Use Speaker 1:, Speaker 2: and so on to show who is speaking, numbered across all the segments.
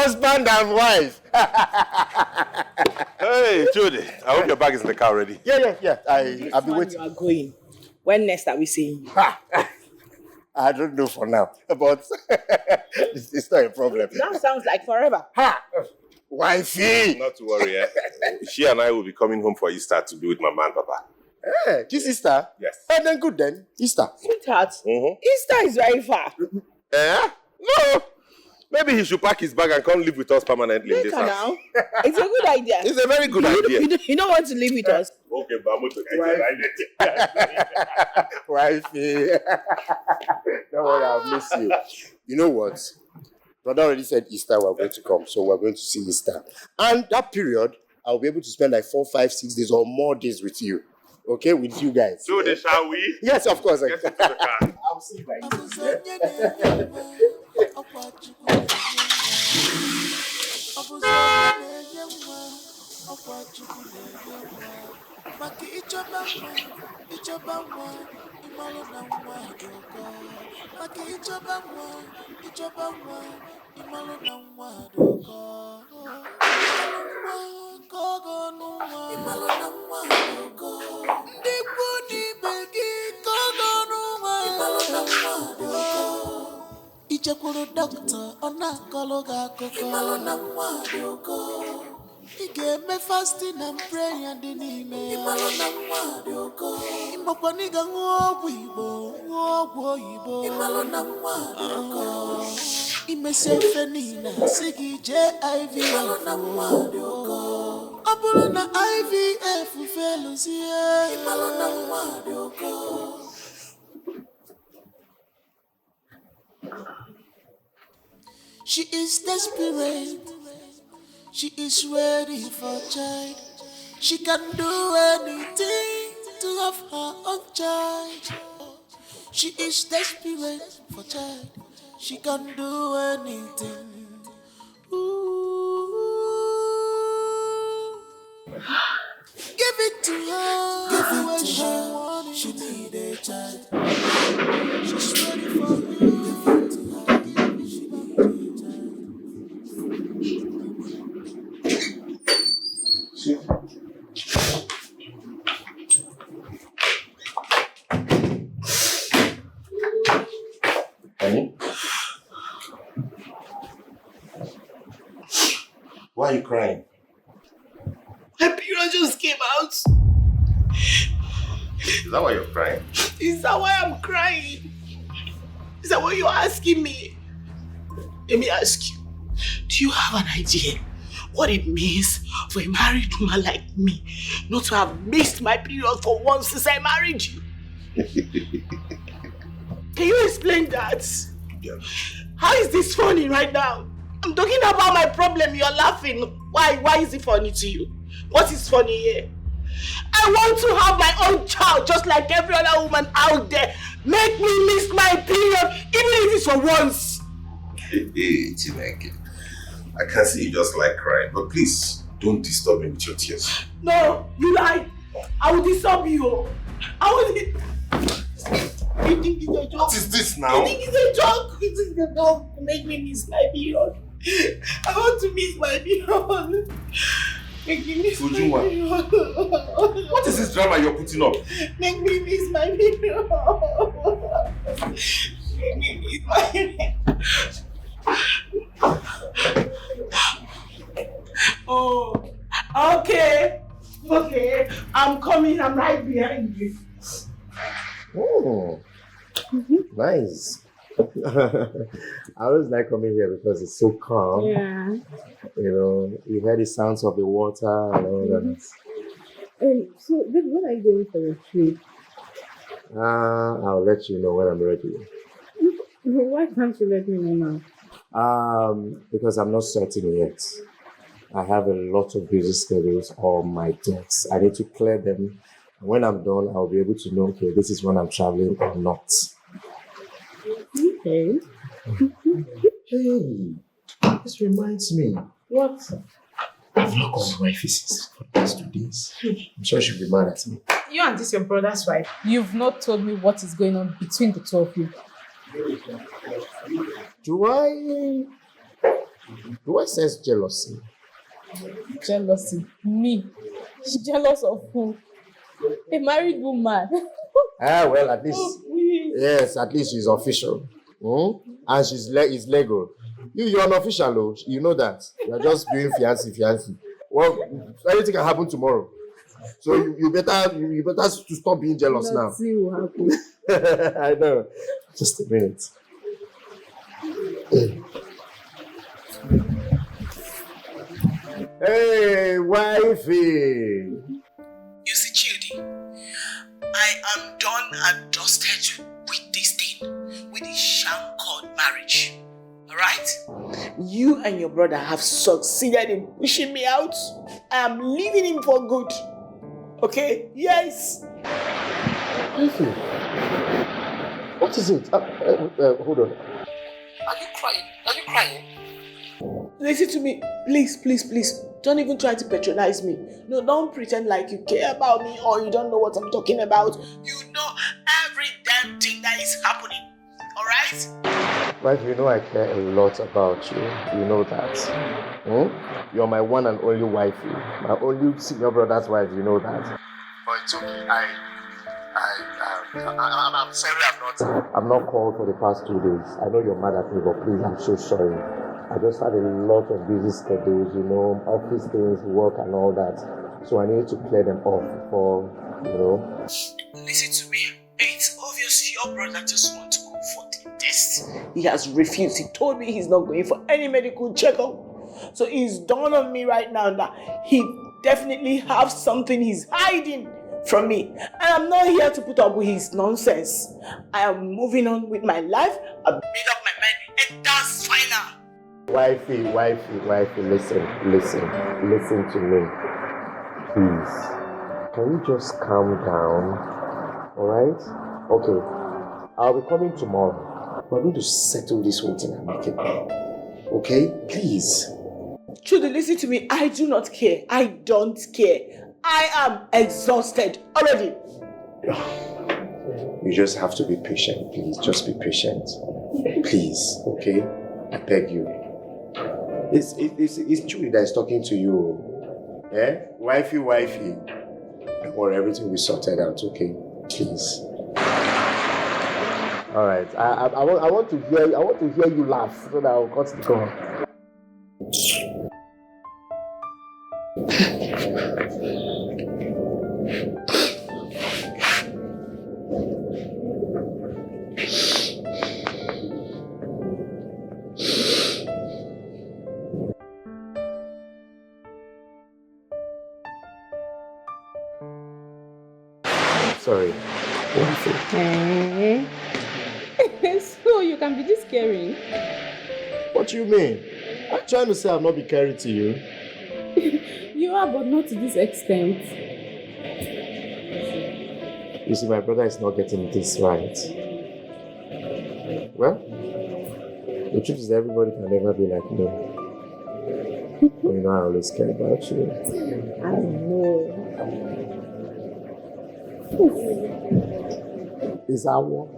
Speaker 1: husband and wife.
Speaker 2: Hey, Judy, I hope your bag is in the car already.
Speaker 1: Yeah. I'll be waiting.
Speaker 3: You are going. When next are we seeing you?
Speaker 1: I don't know for now, but it's not a problem.
Speaker 3: That sounds like forever.
Speaker 1: Wifey!
Speaker 2: Not to worry, eh? She and I will be coming home for Easter to be with Mama and Papa.
Speaker 1: Hey, this Easter?
Speaker 2: Yes.
Speaker 1: Then good then. Easter.
Speaker 3: Sweetheart,
Speaker 2: Mm-hmm.
Speaker 3: Easter is very far.
Speaker 2: Eh? No. Maybe he should pack his bag and come live with us permanently in this house.
Speaker 3: Now. It's a good idea.
Speaker 2: It's a very good idea.
Speaker 3: You don't want to live with us.
Speaker 2: Okay, but I'm going to
Speaker 1: Wifey. Don't worry, I'll miss you. You know what? Brother already said Easter we're going to come, so we're going to see Easter. And that period, I'll be able to spend like 4, 5, 6 days or more days with you. Okay, with you guys.
Speaker 2: So, shall we?
Speaker 1: Yes, of course.
Speaker 2: Get into the car.
Speaker 1: I'll see you guys.
Speaker 4: Ichekuru doctor ona kologa koko Igeme fasting and praying and dinime Imalona mwadoko Imopaniga ngogwo ibo Imalona mwadoko Imesefe nina sigi JIV Imalona mwadoko Abulana IVF felusie Imalona mwadoko. She is desperate. She is ready for child. She can do anything to have her own child. She is desperate for child. She can do anything. Ooh. Give it to her. Give it what she wants. She need a child. She's ready for you.
Speaker 2: Honey? Why are you crying?
Speaker 3: My period just came out.
Speaker 2: Is that why you're crying?
Speaker 3: Is that why I'm crying? Is that what you're asking me? Let me ask you, do you have an idea what it means for a married woman like me not to have missed my period for once since I married you? Can you explain that?
Speaker 2: Yeah.
Speaker 3: How is this funny right now? I'm talking about my problem, you're laughing. Why is it funny to you? What is funny here? I want to have my own child just like every other woman out there. Make me miss my period, even if it's for once.
Speaker 2: Hey, Chineke. I can see you just like crying, but please don't disturb me with your tears.
Speaker 3: No, you lie. I will disturb you. I will. You think it's a joke?
Speaker 2: What is this now?
Speaker 3: You think it's a joke? You think it's a joke to make me miss my period? I want to miss my period. Make me miss my period.
Speaker 2: What is this drama you're putting up?
Speaker 3: Make me miss my period. Make me miss my period. Oh, okay. I'm coming. I'm right behind you.
Speaker 1: Oh, nice. I always like coming here because it's so calm.
Speaker 3: Yeah.
Speaker 1: You know, you hear the sounds of the water and all that.
Speaker 3: So, when are you going for your trip?
Speaker 1: I'll let you know when I'm ready.
Speaker 3: Why can't you let me know now?
Speaker 1: Because I'm not certain yet. I have a lot of busy schedules on my decks. I need to clear them. When I'm done, I'll be able to know, okay, this is when I'm traveling or not.
Speaker 3: Okay.
Speaker 1: Hey, this reminds me.
Speaker 3: What?
Speaker 1: I've not called my wife since for the past 2 days. I'm sure she'll be mad at me.
Speaker 5: You and this your brother's wife. You've not told me what is going on between the two of you.
Speaker 1: Do I? Do I sense jealousy?
Speaker 5: Jealousy. Me. Jealous of who? A married woman.
Speaker 1: Well, at least.
Speaker 5: Oh, please.
Speaker 1: Yes, at least she's official. And it's legal. You're unofficial, though. You know that. You're just doing fiancé. Well, anything can happen tomorrow. So you better to stop being jealous now.
Speaker 5: See what happens.
Speaker 1: I know. Just a minute. Hey, wifey.
Speaker 3: You see, Chidi, I am done and dusted with this thing, with this sham called marriage. Alright? You and your brother have succeeded in pushing me out. I am leaving him for good. Okay? Yes.
Speaker 1: Wifey. What is it? Hold on.
Speaker 3: Are you crying? Listen to me. Please. Don't even try to patronize me. No, don't pretend like you care about me or you don't know what I'm talking about. You know every damn thing that is happening. Alright?
Speaker 1: Wife, you know I care a lot about you. You know that. You're my one and only wifey. My only senior brother's wife, you know that. But it's okay. I'm sorry I've not called for the past 2 days. I know you're mad at me, but please, I'm so sorry. I just had a lot of busy schedules, office things, work and all that. So I need to clear them off before,
Speaker 3: Listen to me. It's obvious your brother just wants to go for the test. He has refused. He told me he's not going for any medical checkup. So it's dawned on me right now that he definitely has something he's hiding from me. And I'm not here to put up with his nonsense. I am moving on with my life. I've made up my mind and that's final.
Speaker 1: Wifey, listen to me. Please. Can you just calm down? Alright? Okay. I'll be coming tomorrow. We're going to settle this whole thing amicably. Okay? Please.
Speaker 3: Trudy, listen to me. I do not care. I don't care. I am exhausted already.
Speaker 1: You just have to be patient, please. Just be patient. Please, okay? I beg you. It's Julie that is talking to you. Eh? Wifey. Don't worry, everything will be sorted out, okay? Please. Alright. I want to hear you laugh so that I'll cut the call. Sorry.
Speaker 5: So you can be this caring?
Speaker 1: What do you mean? I'm trying to say I've not been caring to you.
Speaker 5: You are, but not to this extent.
Speaker 1: You see, my brother is not getting this right. Well, the truth is that everybody can never be like me. But you know I always care about you.
Speaker 5: I know.
Speaker 1: Is that one?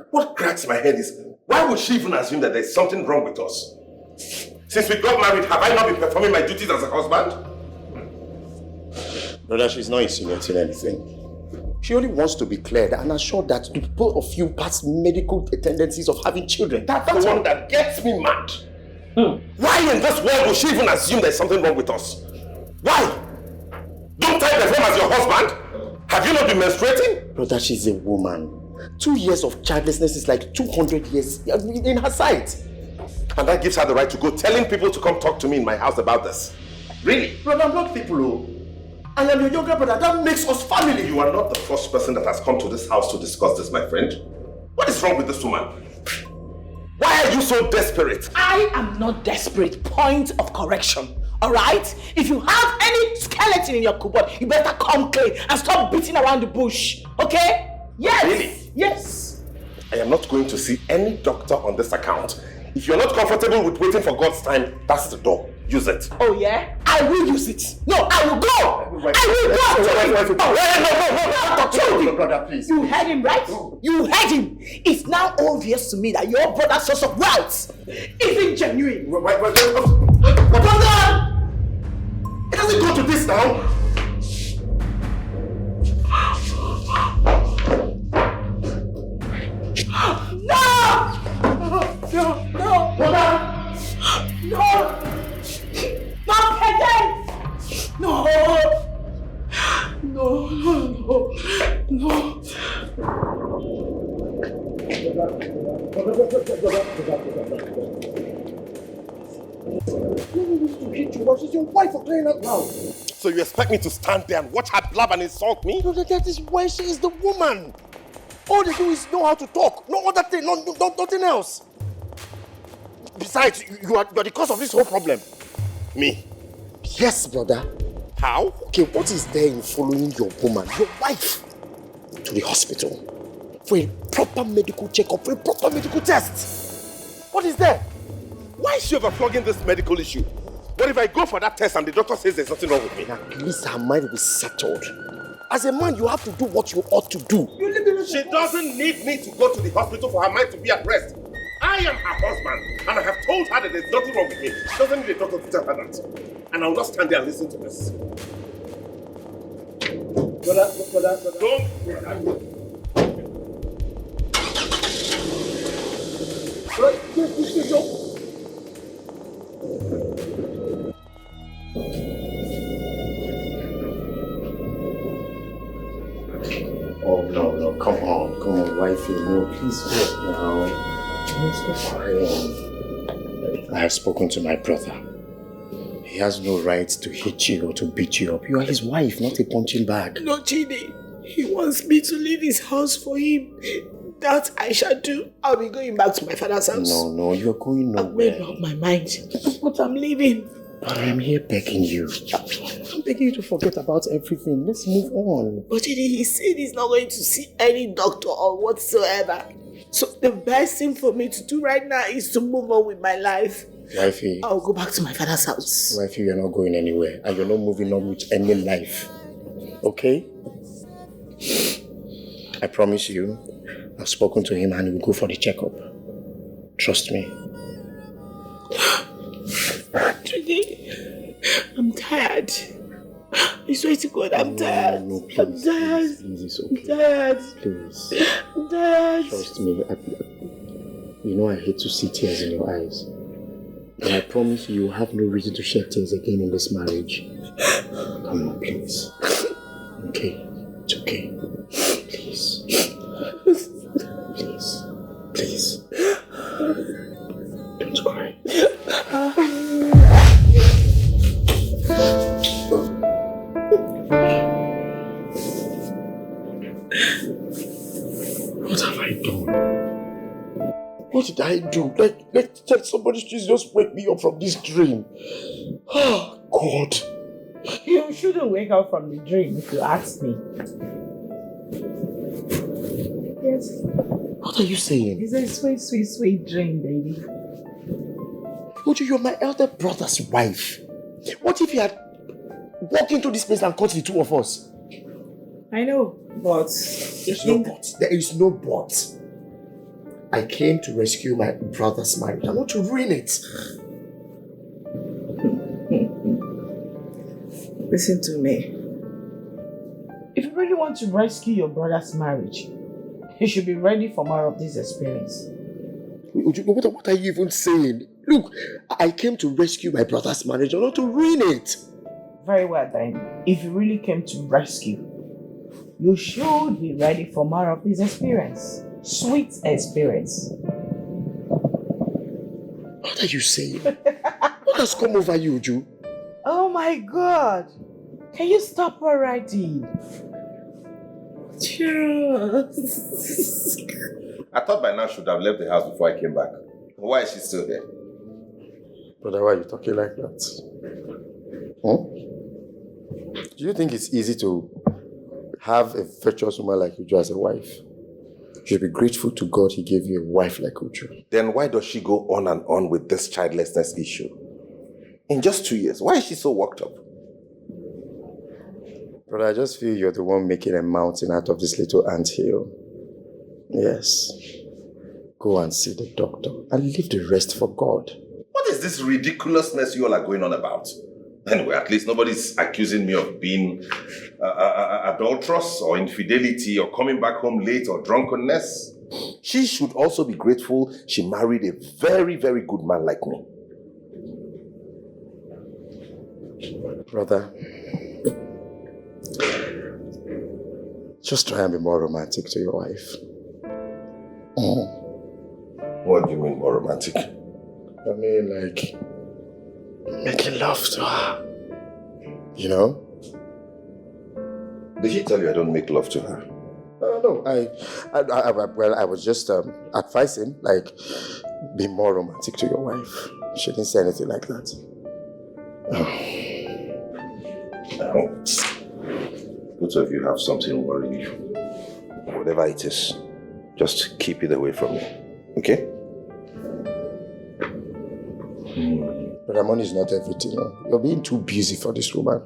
Speaker 2: What cracks my head is, why would she even assume that there's something wrong with us? Since we got married, have I not been performing my duties as a husband?
Speaker 1: Brother, she's not insinuating anything. She only wants to be cleared and assured that both of you pass medical tendencies of having children.
Speaker 2: That's the one that gets me mad. Why in this world would she even assume there's something wrong with us? Why? Don't I perform as your husband? Have you not been menstruating?
Speaker 1: Brother, she's a woman. 2 years of childlessness is like 200 years in her sight.
Speaker 2: And that gives her the right to go telling people to come talk to me in my house about this. Really?
Speaker 1: Brother, I'm not people who... I am your younger brother. That makes us family.
Speaker 2: You are not the first person that has come to this house to discuss this, my friend. What is wrong with this woman? Why are you so desperate?
Speaker 3: I am not desperate. Point of correction. Alright? If you have any skeleton in your cupboard, you better come clean and stop beating around the bush. Okay? Yes!
Speaker 2: Really?
Speaker 3: Yes!
Speaker 2: I am not going to see any doctor on this account. If you're not comfortable with waiting for God's time, that's the door. use it.
Speaker 3: Oh yeah? I will use it. No, I will go.
Speaker 1: No, brother, please.
Speaker 3: You heard him, right? You heard him. It's now obvious to me that your brother's source of wealth isn't genuine.
Speaker 1: Brother!
Speaker 2: It doesn't go to this now.
Speaker 3: No, brother. No! Not again! No!
Speaker 1: She's your wife for crying out loud.
Speaker 2: So you expect me to stand there and watch her blab and insult me?
Speaker 1: No, that is why she is the woman. All they do is know how to talk. No other thing, nothing else. Besides, you are the cause of this whole problem.
Speaker 2: Me?
Speaker 1: Yes, brother.
Speaker 2: How?
Speaker 1: Okay, what is there in following your woman, your wife, to the hospital for a proper medical checkup, for a proper medical test? What is there?
Speaker 2: Why is she overflogging this medical issue? What if I go for that test and the doctor says there's nothing wrong with me?
Speaker 1: At least her mind will be settled. As a man, you have to do what you ought to do.
Speaker 2: She doesn't need me to go to the hospital for her mind to be at rest. I am her husband, and I have told her that there's nothing wrong with me. She doesn't need a doctor to tell her that. And I will not stand there and listen to this.
Speaker 1: Oh, no, come on, wifey, no, please stop now. Stop crying. I have spoken to my brother. He has no right to hit you or to beat you up. You are his wife, not a punching bag.
Speaker 3: No, Chidi. He wants me to leave his house for him. That I shall do. I'll be going back to my father's house.
Speaker 1: No, you're going nowhere.
Speaker 3: I've made up my mind. But I'm leaving.
Speaker 1: But I'm here begging you. I'm begging you to forget about everything. Let's move on.
Speaker 3: But Chidi, he said he's not going to see any doctor or whatsoever. So the best thing for me to do right now is to move on with my life.
Speaker 1: Wifey.
Speaker 3: I'll go back to my father's house.
Speaker 1: Wifey, you're not going anywhere. And you're not moving on with any life. Okay? I promise you, I've spoken to him and he will go for the checkup. Trust me.
Speaker 3: Today, I'm tired. I swear to God, I'm tired.
Speaker 1: No, please,
Speaker 3: I'm tired.
Speaker 1: Please, it's okay.
Speaker 3: I'm tired.
Speaker 1: Please.
Speaker 3: I'm tired.
Speaker 1: Trust me. You know I hate to see tears in your eyes. And I promise you have no reason to shed tears again in this marriage. Come on, please. Okay. It's okay. Please. Please. Don't cry. What have I done? What did I do? Let somebody just wake me up from this dream. Oh, God.
Speaker 3: You shouldn't wake up from the dream if you ask me. Yes.
Speaker 1: What are you saying?
Speaker 3: It's a sweet, sweet, sweet dream, baby.
Speaker 1: Uju, you're my elder brother's wife. What if he had walked into this place and caught the two of us?
Speaker 3: I know, but...
Speaker 1: There is no but. I came to rescue my brother's marriage. I want to ruin it.
Speaker 3: Listen to me. If you really want to rescue your brother's marriage, you should be ready for more of this experience.
Speaker 1: What are you even saying? Look, I came to rescue my brother's marriage, not to ruin it.
Speaker 3: Very well then. If you really came to rescue, you should be ready for more of this experience. Sweet experience.
Speaker 1: What are you saying? What has come over you, Uju?
Speaker 3: Oh my God! Can you stop already? Just...
Speaker 2: I thought by now she would have left the house before I came back. Why is she still here?
Speaker 1: Brother, why are you talking like that? Huh? Do you think it's easy to have a virtuous woman like Uju as a wife? You should be grateful to God he gave you a wife like Uju.
Speaker 2: Then why does she go on and on with this childlessness issue? In just 2 years. Why is she so worked up?
Speaker 1: Brother, I just feel you're the one making a mountain out of this little anthill. Yes. Go and see the doctor and leave the rest for God.
Speaker 2: What is this ridiculousness you all are going on about? Anyway, at least nobody's accusing me of being adulterous or infidelity or coming back home late or drunkenness. She should also be grateful she married a very, very good man like me.
Speaker 1: Brother, just try and be more romantic to your wife.
Speaker 2: What do you mean more romantic?
Speaker 1: I mean, like, making love to her. You know?
Speaker 2: Did she tell you I don't make love to her?
Speaker 1: No, I was just advising, like, be more romantic to your wife. She didn't say anything like that.
Speaker 2: Both of you have something worrying you. Whatever it is, just keep it away from me. Okay?
Speaker 1: But money is not everything. No? You're being too busy for this woman.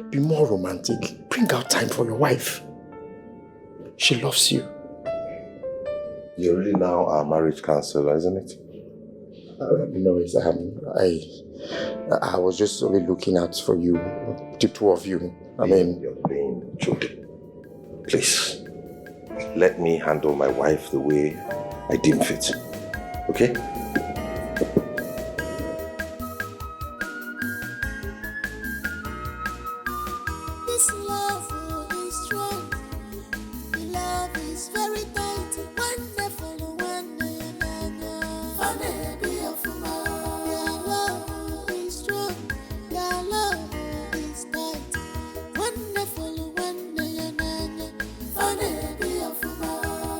Speaker 1: Be more romantic. Bring out time for your wife. She loves you.
Speaker 2: You're really now our marriage counselor, isn't it?
Speaker 1: No, I was just only looking out for you, the two of you. I mean,
Speaker 2: you're playing joke. Please, let me handle my wife the way I deem fit. Okay?
Speaker 4: This love is strong. The love is very tight. Wonderful, Your love is strong. Your love is tight. Wonderful,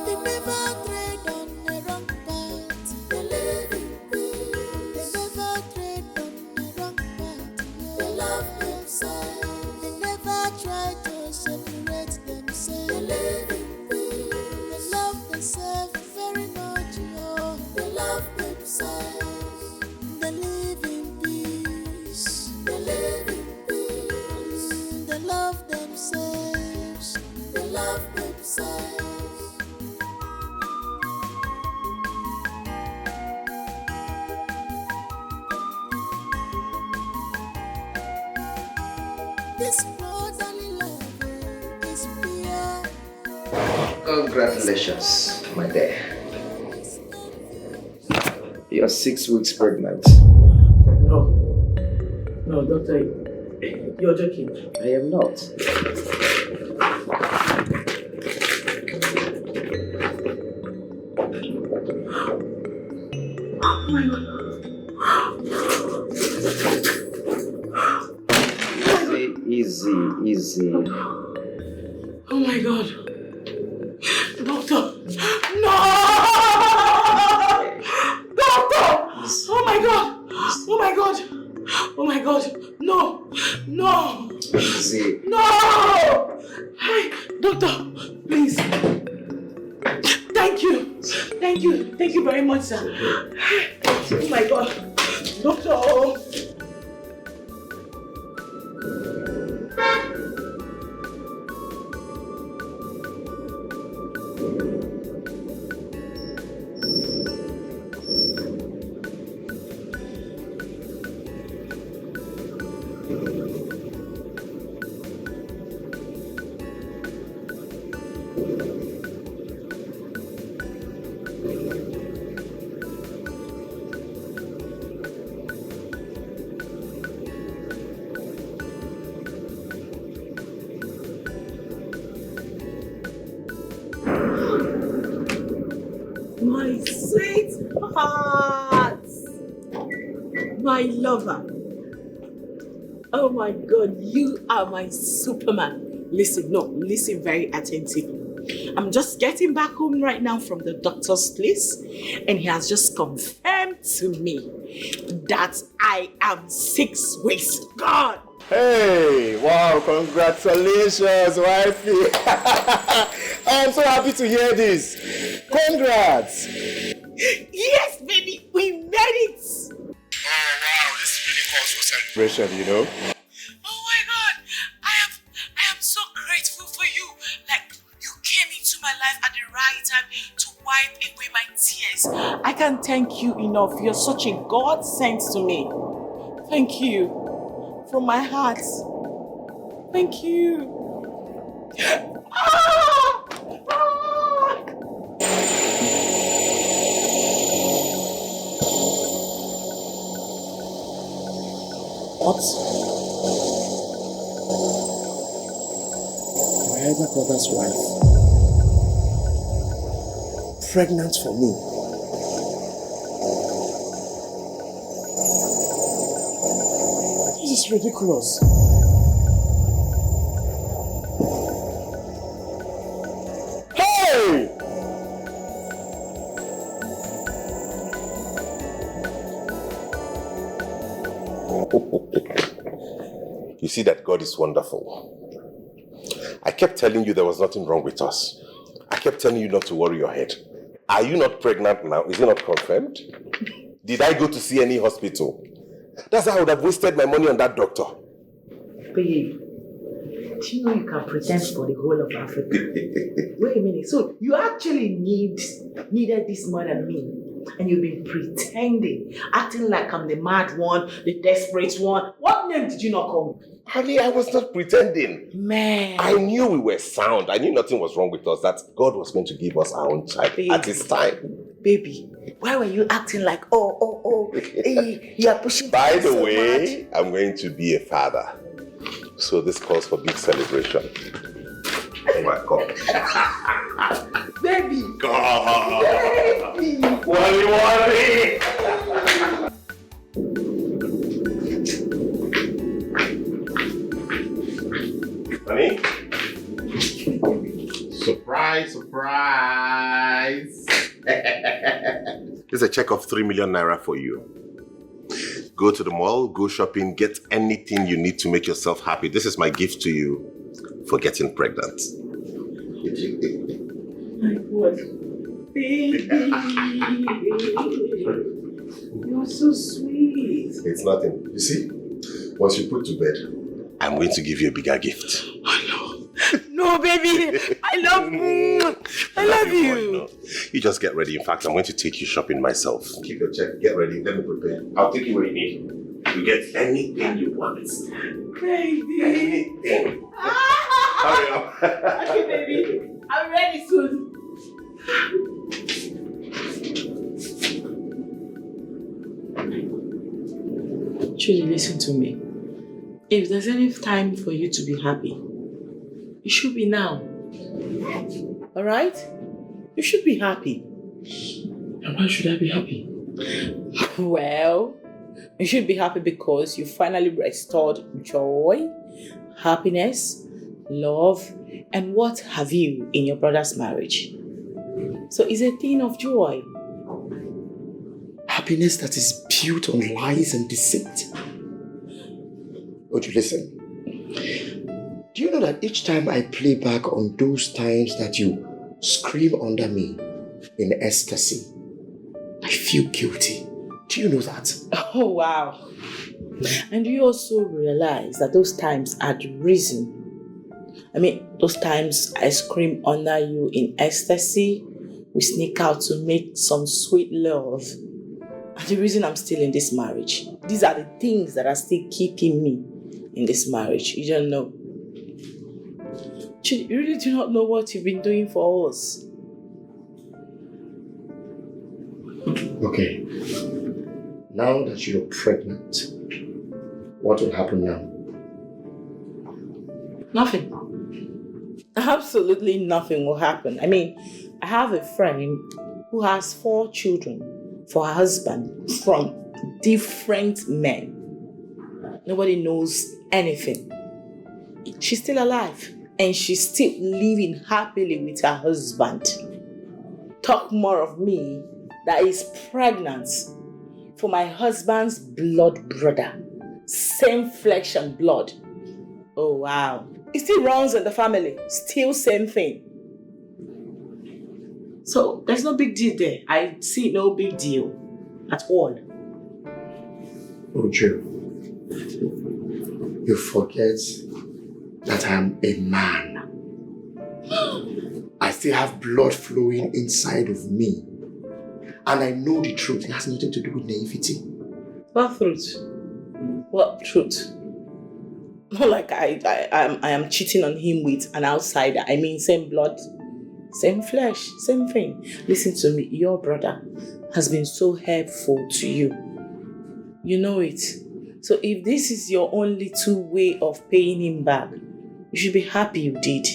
Speaker 4: They never trade on the wrong path. They live in peace. They never trade on the wrong path. They love themselves. They never try to separate themselves. They live in peace. They love themselves very much. They love themselves. They live in peace. They live in peace. They love themselves. They love themselves. This brotherly love is pure.
Speaker 6: Congratulations, my dear. You're 6 weeks pregnant.
Speaker 3: No, doctor, you're joking.
Speaker 6: I am not.
Speaker 3: Oh my God.
Speaker 6: Easy.
Speaker 3: Oh my God. Doctor. No! Doctor! Oh my God. Oh my God. Oh my God. No.
Speaker 6: Easy.
Speaker 3: No! Hey, doctor, please. Thank you very much, sir. Oh my God. Doctor. My sweetheart, my lover. Oh my God, you are my Superman. Listen very attentively. I'm just getting back home right now from the doctor's place, and he has just confirmed to me that I am 6 weeks gone.
Speaker 1: hey, wow, congratulations, wifey. I'm so happy to hear this. Congrats.
Speaker 3: Yes, baby, we made it.
Speaker 2: Oh wow, this is really
Speaker 1: cause for celebration, you know?
Speaker 3: Oh my God, I am so grateful for you. Like, you came into my life at the right time to wipe away my tears. I can't thank you enough. You're such a God sent to me. Thank you from my heart. Thank you. Ah! Ah!
Speaker 1: What? My elder brother's wife, pregnant for me. This is ridiculous. Hey!
Speaker 2: You see that God is wonderful. I kept telling you there was nothing wrong with us. I kept telling you not to worry your head. Are you not pregnant now? Is it not confirmed? Did I go to see any hospital? That's how I would have wasted my money on that doctor.
Speaker 3: Babe, do you know you can pretend for the whole of Africa? Wait a minute, so you actually needed this more than me? And you've been pretending, acting like I'm the mad one, the desperate one. What name did you not call me?
Speaker 2: Honey, I was not pretending.
Speaker 3: Man.
Speaker 2: I knew we were sound. I knew nothing was wrong with us, that God was going to give us our own child at His time.
Speaker 3: Baby, why were you acting like, you are pushing
Speaker 2: By the
Speaker 3: so
Speaker 2: way, I'm going to be a father. So this calls for big celebration. Oh my God.
Speaker 3: Baby.
Speaker 2: God.
Speaker 3: Baby.
Speaker 2: Wally. Honey? Surprise, surprise. Here's a check of 3 million naira for you. Go to the mall, go shopping, get anything you need to make yourself happy. This is my gift to you for getting pregnant.
Speaker 3: My God. Baby. You're so sweet.
Speaker 2: It's nothing. You see, once you put to bed, I'm going to give you a bigger gift.
Speaker 3: I know. No, baby. I love you. I love you.
Speaker 2: No. You just get ready. In fact, I'm going to take you shopping myself. Keep your check. Get ready. Let me prepare. I'll take you where you need. You get anything you want.
Speaker 3: Baby.
Speaker 2: Anything.
Speaker 3: Hurry up. Okay, baby. I'm ready soon. Truly, listen to me. If there's any time for you to be happy, it should be now. Alright? You should be happy.
Speaker 1: And why should I be happy?
Speaker 3: Well, you should be happy because you finally restored joy, happiness, love, and what have you in your brother's marriage. So it's a thing of joy.
Speaker 1: Happiness that is built on lies and deceit. Would you listen? Do you know that each time I play back on those times that you scream under me in ecstasy, I feel guilty? Do you know that?
Speaker 3: Oh, wow. And do you also realize that those times are the reason? Those times I scream under you in ecstasy, we sneak out to make some sweet love. And the reason I'm still in this marriage. These are the things that are still keeping me in this marriage. You don't know. You really do not know what you've been doing for us.
Speaker 1: Okay. Now that you're pregnant, what will happen now?
Speaker 3: Nothing. Absolutely nothing will happen. I have a friend who has 4 children for her husband from different men. Nobody knows anything. She's still alive and she's still living happily with her husband. Talk more of me that is pregnant for my husband's blood brother. Same flesh and blood. Oh wow. It still runs in the family. Still same thing. So there's no big deal there. I see no big deal at all.
Speaker 1: Uju, You forget that I am a man. I still have blood flowing inside of me. And I know the truth. It has nothing to do with naivety.
Speaker 3: What truth? What truth? Not like I am cheating on him with an outsider. I mean, same blood, same flesh, same thing. Listen to me. Your brother has been so helpful to you. You know it. So if this is your only two way of paying him back, you should be happy you did.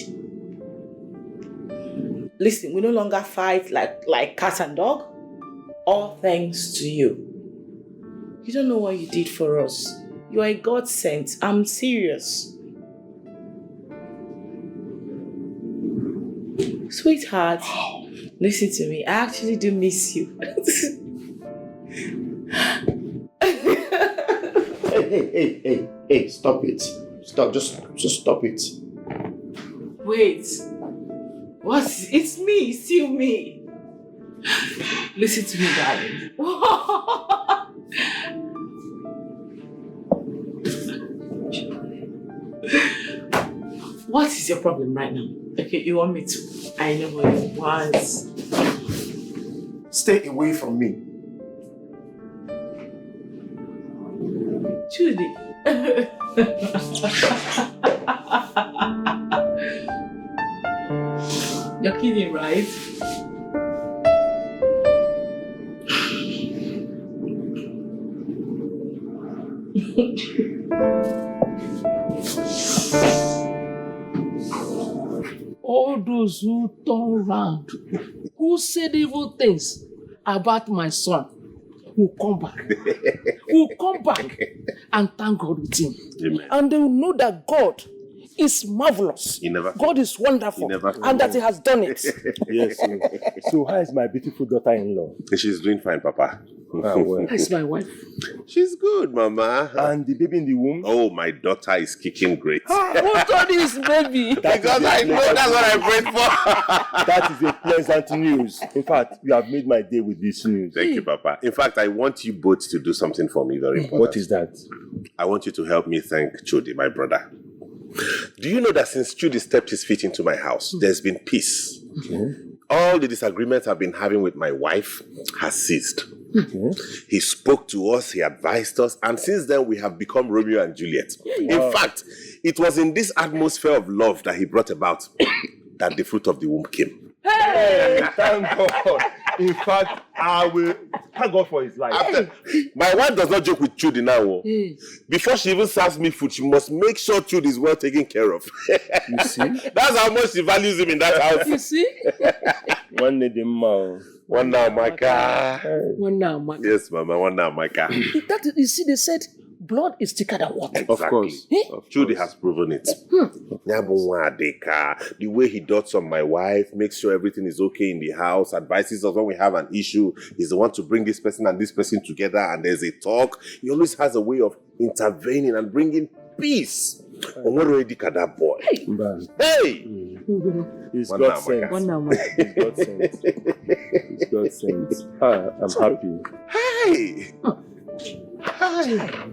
Speaker 3: Listen, we no longer fight like cat and dog. All thanks to you. You don't know what you did for us. You are a godsend. I'm serious. Sweetheart, listen to me. I actually do miss you.
Speaker 1: Hey, stop it. Stop, just stop it.
Speaker 3: Wait. What? It's me, it's still me. Listen to me, darling. What is your problem right now? Okay, you want me to? I know what you want.
Speaker 1: Stay away from me.
Speaker 3: Judy. You're kidding, right?
Speaker 7: All those who turn round, who said evil things about my son, will come back. Will come back and thank God with him.
Speaker 2: Amen.
Speaker 7: And they will know that God is marvelous.
Speaker 2: He never
Speaker 7: God is wonderful.
Speaker 2: He never
Speaker 7: And that he has done it.
Speaker 8: Yes. So how is my beautiful daughter-in-law?
Speaker 2: She's doing fine, Papa.
Speaker 8: Ah, well.
Speaker 7: That's my wife.
Speaker 2: She's good, Mama.
Speaker 8: And the baby in the womb?
Speaker 2: Oh, my daughter is kicking great.
Speaker 7: What all this, baby?
Speaker 2: Because I know that's what I prayed for.
Speaker 8: That is a pleasant news. In fact, you have made my day with this news.
Speaker 2: Thank you, Papa. In fact, I want you both to do something for me very important.
Speaker 8: What is that?
Speaker 2: I want you to help me thank Chudi, my brother. Do you know that since Chudi stepped his feet into my house, there's been peace?
Speaker 8: Okay.
Speaker 2: All the disagreements I've been having with my wife has ceased.
Speaker 8: Okay.
Speaker 2: He spoke to us, he advised us, and since then we have become Romeo and Juliet. In fact, it was in this atmosphere of love that he brought about that the fruit of the womb came.
Speaker 8: Hey, thank God. In fact, I will thank God for his life.
Speaker 2: My wife does not joke with Chudi now. Oh.
Speaker 7: Hey.
Speaker 2: Before she even serves me food, she must make sure Chudi is well taken care of.
Speaker 8: You see?
Speaker 2: That's how much she values him in that house.
Speaker 7: You see?
Speaker 8: One day, the mouth.
Speaker 2: One now, my car.
Speaker 7: One now, man.
Speaker 2: Yes, Mama, one now, my car.
Speaker 7: That, you see, they said blood is thicker than water.
Speaker 2: Exactly.
Speaker 8: Of course.
Speaker 2: Chudi has proven it. The way he dotes on my wife, makes sure everything is okay in the house, advises us when we have an issue. He's the one to bring this person and this person together, and there's a talk. He always has a way of intervening and bringing peace. That boy. Hey!
Speaker 8: It's
Speaker 2: One
Speaker 8: God
Speaker 2: now,
Speaker 8: sent.
Speaker 7: One now, man.
Speaker 8: It's God sent. It's God sent. Ah, I'm happy.
Speaker 2: Hey! Hi!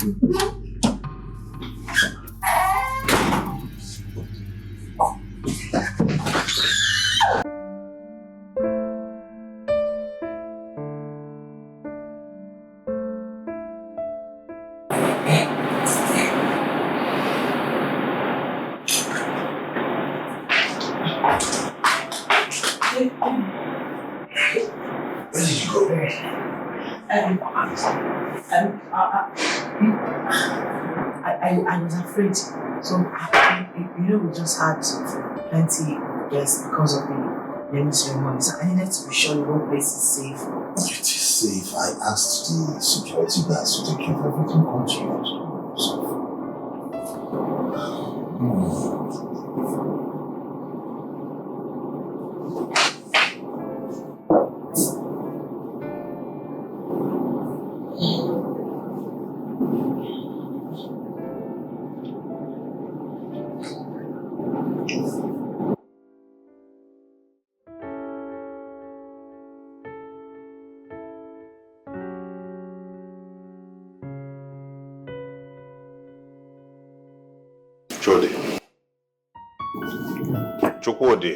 Speaker 2: Where did you go?
Speaker 3: I was afraid. So, we just had plenty guests because of the naming ceremony. So I needed to be sure the whole place is safe.
Speaker 2: It is safe. I asked the security guys to take care of everything controlled. Chode. Chukwode.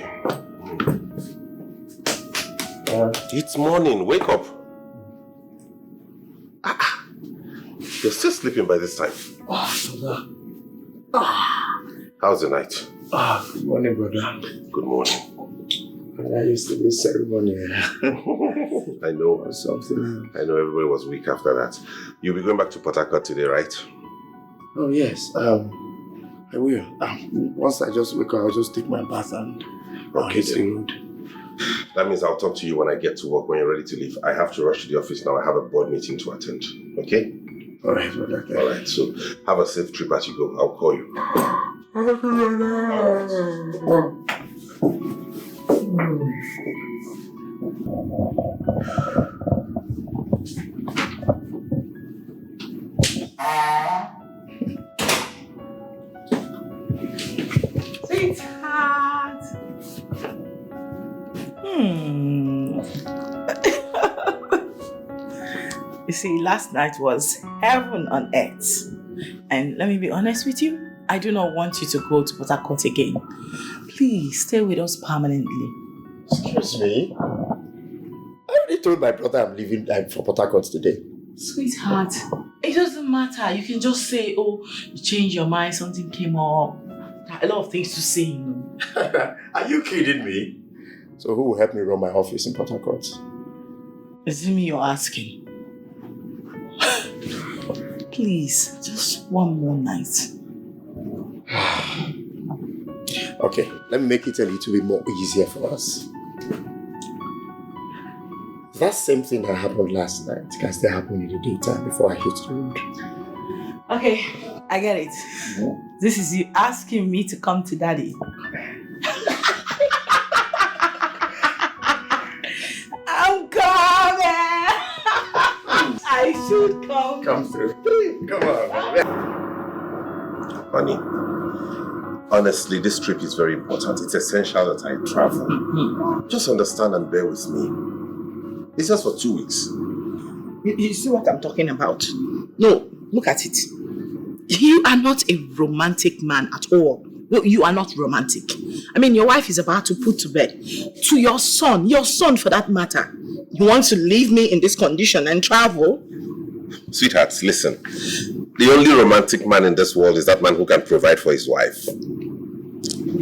Speaker 2: It's morning. Wake up. You're still sleeping by this time. How's the night?
Speaker 6: Good morning, brother.
Speaker 2: Good morning.
Speaker 6: I used to be ceremony.
Speaker 2: I know.
Speaker 6: Or something.
Speaker 2: I know everybody was weak after that. You'll be going back to Port Harcourt today, right?
Speaker 6: Oh, yes. I will. Once I just wake up, I'll just take my bath and hit the road.
Speaker 2: That means I'll talk to you when I get to work, when you're ready to leave. I have to rush to the office now. I have a board meeting to attend. Okay?
Speaker 6: All right, brother.
Speaker 2: All right. So have a safe trip as you go. I'll call you.
Speaker 3: Sweetheart. You see, last night was heaven on earth. And let me be honest with you, I do not want you to go to Port Harcourt again. Please stay with us permanently.
Speaker 1: Excuse me? I already told my brother I'm leaving for Port Harcourt today.
Speaker 3: Sweetheart, it doesn't matter. You can just say, oh, you changed your mind, something came up. There are a lot of things to say, you know.
Speaker 1: Are you kidding me? So who will help me run my office in Port Harcourt?
Speaker 3: Is it me you're asking? Please, just one more night.
Speaker 1: Okay, let me make it a little bit more easier for us. That same thing that happened last night can still happen in the daytime before I hit the road.
Speaker 3: Okay, I get it. This is you asking me to come to daddy. I'm coming! I should come.
Speaker 1: Come through. Come on, man.
Speaker 2: Honey, honestly, this trip is very important. It's essential that I travel. Just understand and bear with me. It's just for 2 weeks.
Speaker 3: You see what I'm talking about? No, look at it. You are not a romantic man at all. No, you are not romantic. I mean, your wife is about to put to bed. To your son for that matter. You want to leave me in this condition and travel?
Speaker 2: Sweethearts, listen. The only romantic man in this world is that man who can provide for his wife.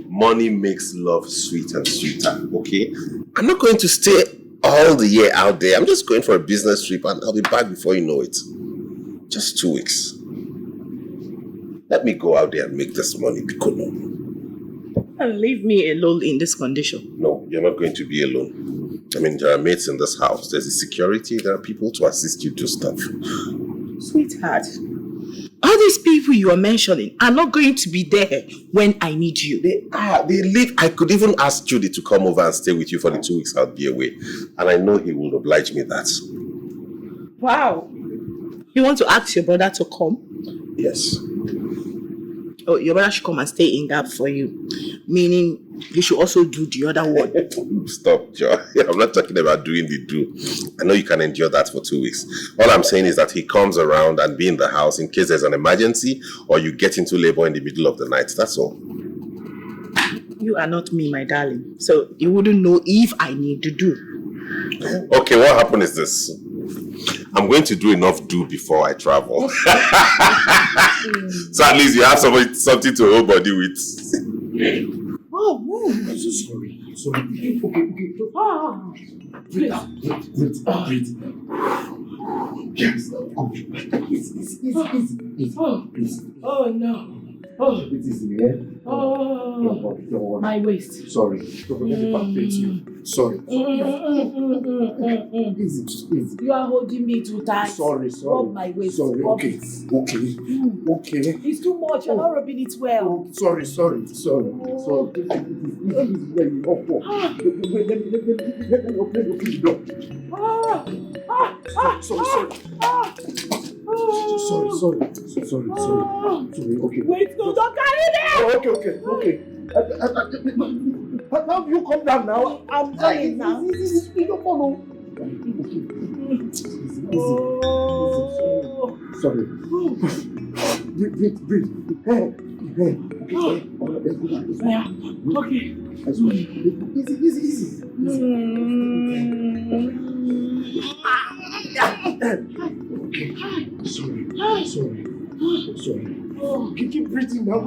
Speaker 2: Money makes love sweet and sweeter, okay? I'm not going to stay all the year out there. I'm just going for a business trip and I'll be back before you know it. Just 2 weeks. Let me go out there and make this money, Piccolo.
Speaker 3: And leave me alone in this condition.
Speaker 2: No, you're not going to be alone. I mean, there are mates in this house. There's a security. There are people to assist you do stuff.
Speaker 3: Sweetheart, all these people you are mentioning are not going to be there when I need you.
Speaker 2: They live. I could even ask Judy to come over and stay with you for the 2 weeks I'll be away. And I know he will oblige me that.
Speaker 3: Wow. You want to ask your brother to come?
Speaker 2: Yes.
Speaker 3: Oh, your brother should come and stay in Gap for you. Meaning, you should also do the other one.
Speaker 2: Stop, Joe. I'm not talking about doing the do. I know you can endure that for 2 weeks. All I'm saying is that he comes around and be in the house in case there's an emergency or you get into labor in the middle of the night. That's all.
Speaker 3: You are not me, my darling. So you wouldn't know if I need to do.
Speaker 2: Okay, what happened is this. I'm going to do enough do before I travel. So at least you have something to hold body with.
Speaker 3: Oh,
Speaker 6: I'm so sorry. Sorry. Okay. Breathe out. Breathe. Yes. Easy.
Speaker 7: Oh no. Oh.
Speaker 6: It is here.
Speaker 7: Oh.
Speaker 6: Don't worry.
Speaker 7: My waist.
Speaker 6: Sorry. Don't let me back pain you. Sorry. Easy.
Speaker 7: You are holding me too tight.
Speaker 6: Sorry.
Speaker 7: Rub my waist.
Speaker 6: Sorry.
Speaker 7: Rub
Speaker 6: Okay.
Speaker 7: it.
Speaker 6: Okay.
Speaker 7: It's too much. You're not rubbing it well.
Speaker 6: Sorry. Easy. Let me open the door. Sorry. Sorry. Okay.
Speaker 7: Wait, no, don't carry them.
Speaker 6: Okay. How do you come down now?
Speaker 7: I'm coming now.
Speaker 6: Easy. You don't follow. Easy. Sorry. Breathe. Hey.
Speaker 7: Yeah. Okay.
Speaker 6: Easy. Sorry. Keep breathing now.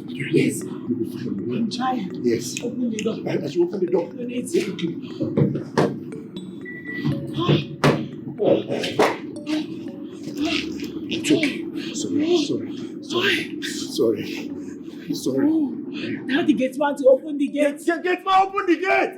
Speaker 6: Yes.
Speaker 7: I'm trying.
Speaker 6: Yes.
Speaker 7: Open the door.
Speaker 6: As you open the door. It's okay. Sorry.
Speaker 7: Now the gate man to open the gate.
Speaker 6: Get man, open the gate.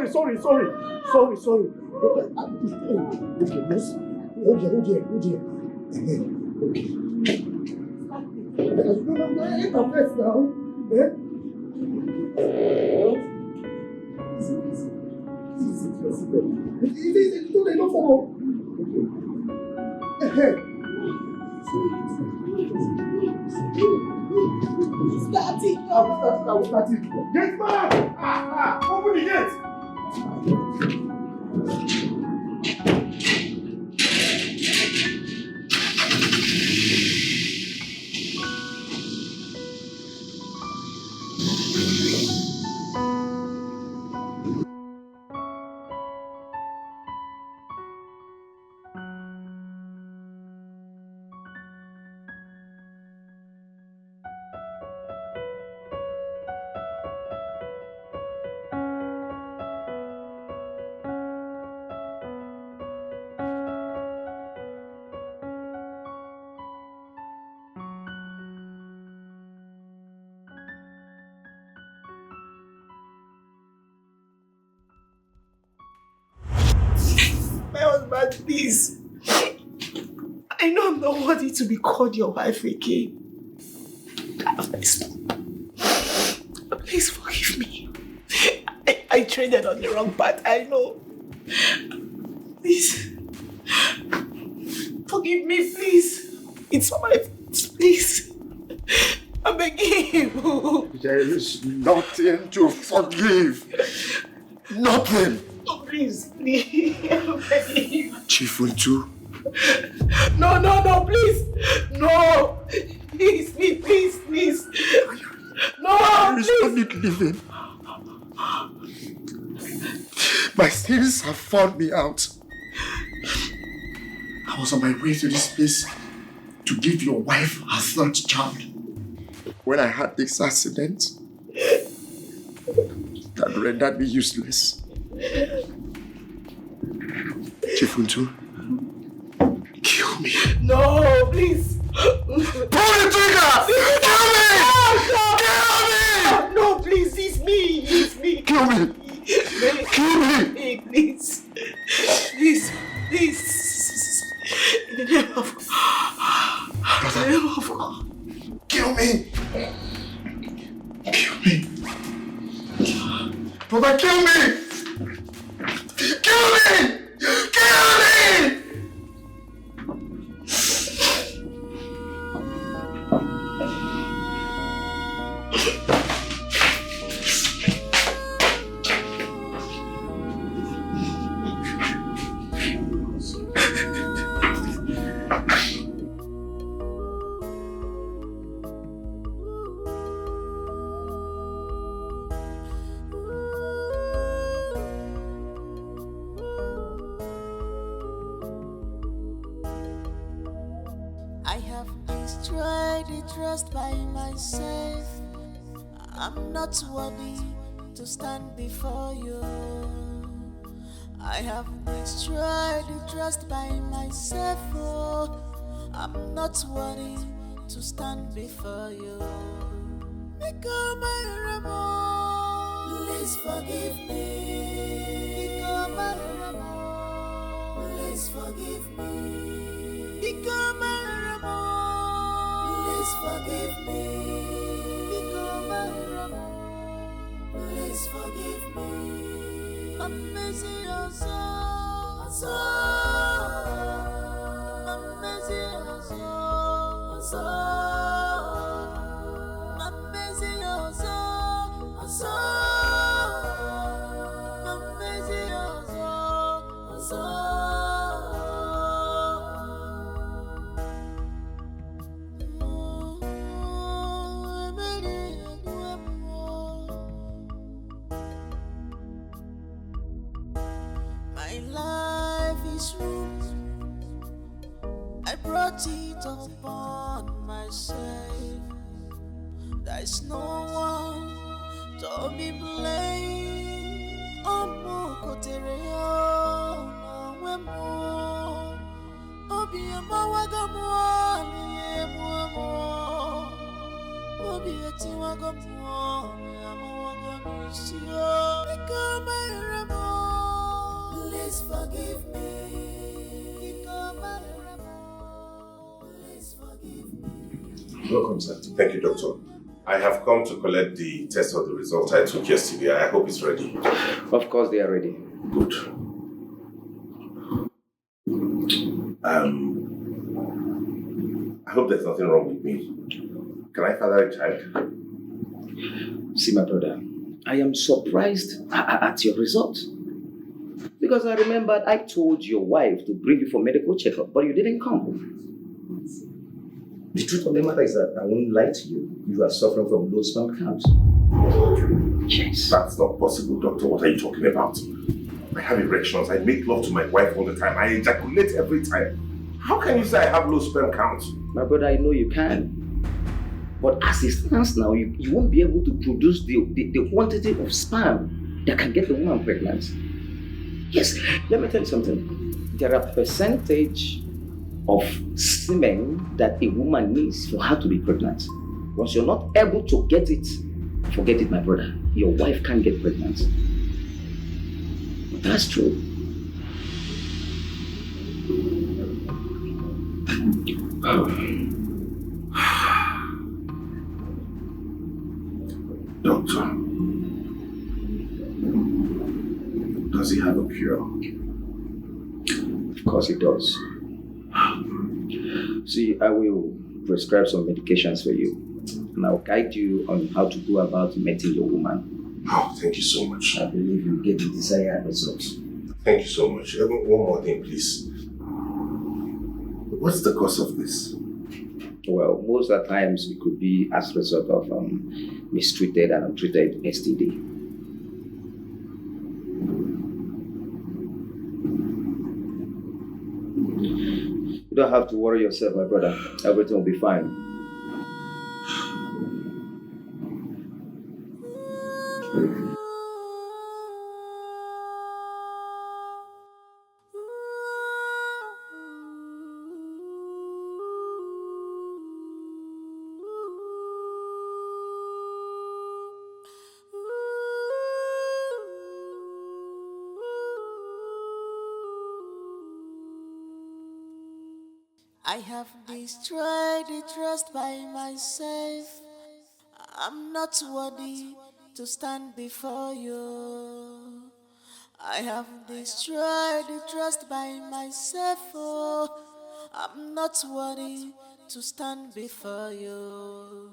Speaker 6: Sorry. Sorry. Start it. Get back! Open the gate!
Speaker 3: My husband, please. I know I'm not worthy to be called your wife again. Please forgive me. I traded on the wrong path, I know. Please. Forgive me, please. It's my fault, please. I'm begging you.
Speaker 6: There is nothing to forgive. Nothing.
Speaker 3: Oh, please. I'm begging you.
Speaker 6: Chief Untu.
Speaker 3: No, please. No. Please. No,
Speaker 6: There is
Speaker 3: please.
Speaker 6: only living. My sins have found me out. I was on my way to this place to give your wife her third child. When I had this accident that rendered me useless. Chief Untu, kill me.
Speaker 3: No, please.
Speaker 6: Pull the trigger! Kill me!
Speaker 3: No, please, it's me.
Speaker 6: Kill me! Kill me!
Speaker 3: Please.
Speaker 8: Brother, kill me! Kill me! Kill me!
Speaker 4: I have destroyed the trust by myself. I'm not worthy to stand before you. I have destroyed the trust by myself. Oh, I'm not worthy to stand before you. Become my Ramo. Please forgive me. Become my Ramo. Please forgive me. Become my Ramo. Please forgive me. Become my Ramo. Please forgive me. I'm missing your soul. I'm missing your soul. I'm missing your soul. I'm missing your soul. My life is ruined. I brought it upon myself. There is no one to be blamed. Omo kotereo no wemo. Obi amawagamu aliyemuamo. Obi etiwagamu amawagamu isio. Become my Ramo. Please forgive me. Become my Ramo. Please forgive me.
Speaker 2: Welcome, sir. Thank you, doctor. I have come to collect the test of the result I took yesterday. I hope it's ready.
Speaker 9: Of course they are ready.
Speaker 2: Good. I hope there's nothing wrong with me. Can I father a child?
Speaker 9: See, my brother, I am surprised at your result. Because I remembered I told your wife to bring you for medical checkup, but you didn't come. The truth of the matter is that I won't lie to you. You are suffering from low sperm counts. Yes.
Speaker 2: That's not possible, doctor. What are you talking about? I have erections. I make love to my wife all the time. I ejaculate every time. How can you say I have low sperm count?
Speaker 9: My brother, I know you can. But as it stands now, you won't be able to produce the quantity of sperm that can get the woman pregnant. Yes, let me tell you something. There are percentage of semen that a woman needs for her to be pregnant. Once you're not able to get it, forget it, my brother. Your wife can't get pregnant. That's true.
Speaker 2: Doctor, does he have a cure?
Speaker 9: Of course it does. See, I will prescribe some medications for you, and I'll guide you on how to go about meeting your woman.
Speaker 2: Oh, thank you so much.
Speaker 9: I believe you'll get the desired results.
Speaker 2: Thank you so much. One more thing, please. What's the cause of this?
Speaker 9: Well, most of the times it could be as a result of mistreated and untreated STD. You don't have to worry yourself, my brother. Everything will be fine.
Speaker 4: I have destroyed the trust by myself. I'm not worthy to stand before you. I have destroyed the trust by myself. Oh, I'm not worthy to stand before you.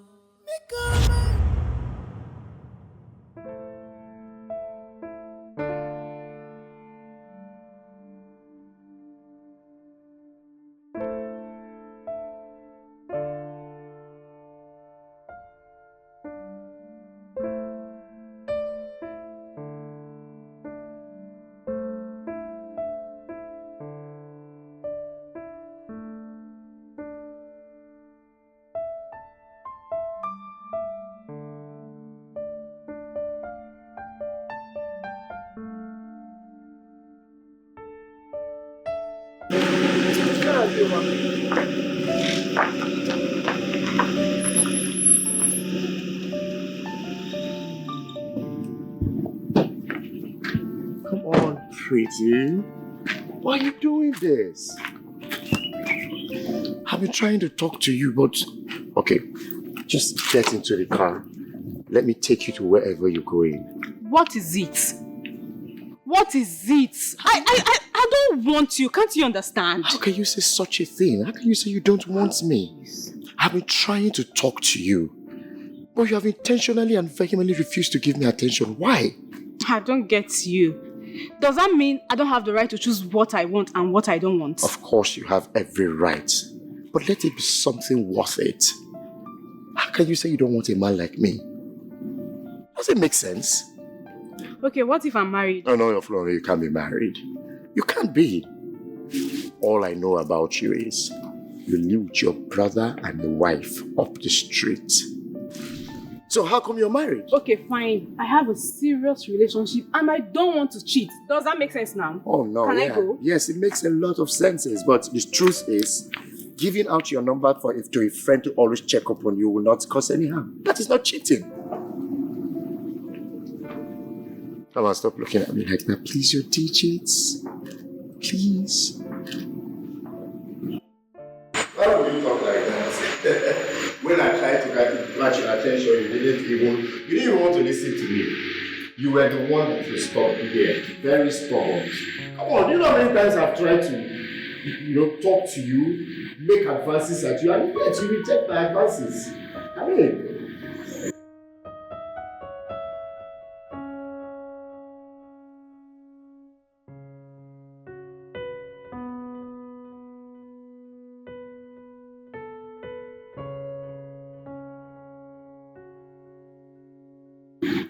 Speaker 1: Come on, pretty. Why are you doing this? I've been trying to talk to you, but... Okay, just get into the car. Let me take you to wherever you're going.
Speaker 10: What is it? What is it? I don't want you. Can't you understand?
Speaker 1: How can you say such a thing? How can you say you don't want me? I've been trying to talk to you, but you have intentionally and vehemently refused to give me attention. Why?
Speaker 10: I don't get you. Does that mean I don't have the right to choose what I want and what I don't want?
Speaker 1: Of course you have every right, but let it be something worth it. How can you say you don't want a man like me? Does it make sense?
Speaker 10: Okay, what if I'm married?
Speaker 1: Oh no, Flora, you can't be married. You can't be. All I know about you is you live with your brother and the wife up the street. So how come you're married?
Speaker 10: Okay, fine. I have a serious relationship and I don't want to cheat. Does that make sense now?
Speaker 1: Oh no,
Speaker 10: Can I go?
Speaker 1: Yes, it makes a lot of sense, but the truth is, giving out your number to a friend to always check up on you will not cause any harm. That is not cheating. Come on, stop looking at me like that. Please, your digits. Please. Why would you talk like that? When I tried to catch your attention, you didn't even want to listen to me. You were the one that was stubborn there. Very stubborn. Come on, do you know how many times I've tried to, talk to you, make advances at you, and yet you reject my advances. I mean...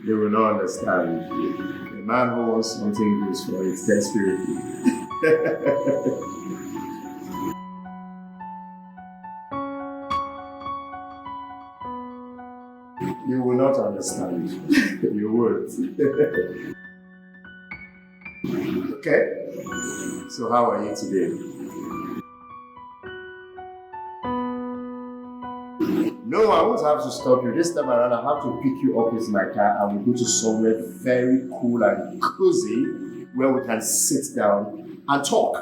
Speaker 1: They will not understand. A man who wants something goes for it desperately. You will not understand. You would. Okay? So how are you today? No, I won't have to stop you. This time around, I have to pick you up with my car and we'll go to somewhere very cool and cozy where we can sit down and talk.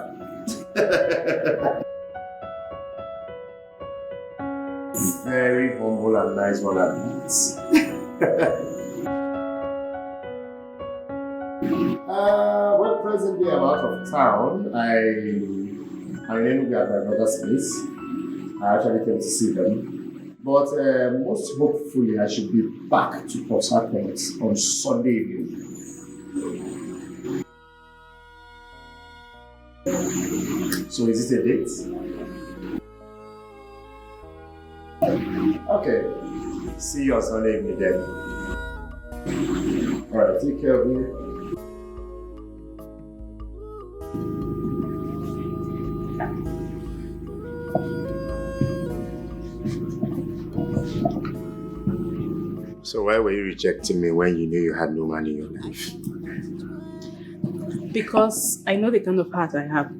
Speaker 1: Very humble and nice one at that. Well, presently I'm out of town. I'm in at my brother's place. I actually came to see them. But most hopefully I should be back to Port Harcourt on Sunday evening. So is it a date? Okay. See you on Sunday evening then. Alright, take care of you. So why were you rejecting me when you knew you had no man in your life?
Speaker 10: Because I know the kind of heart I have.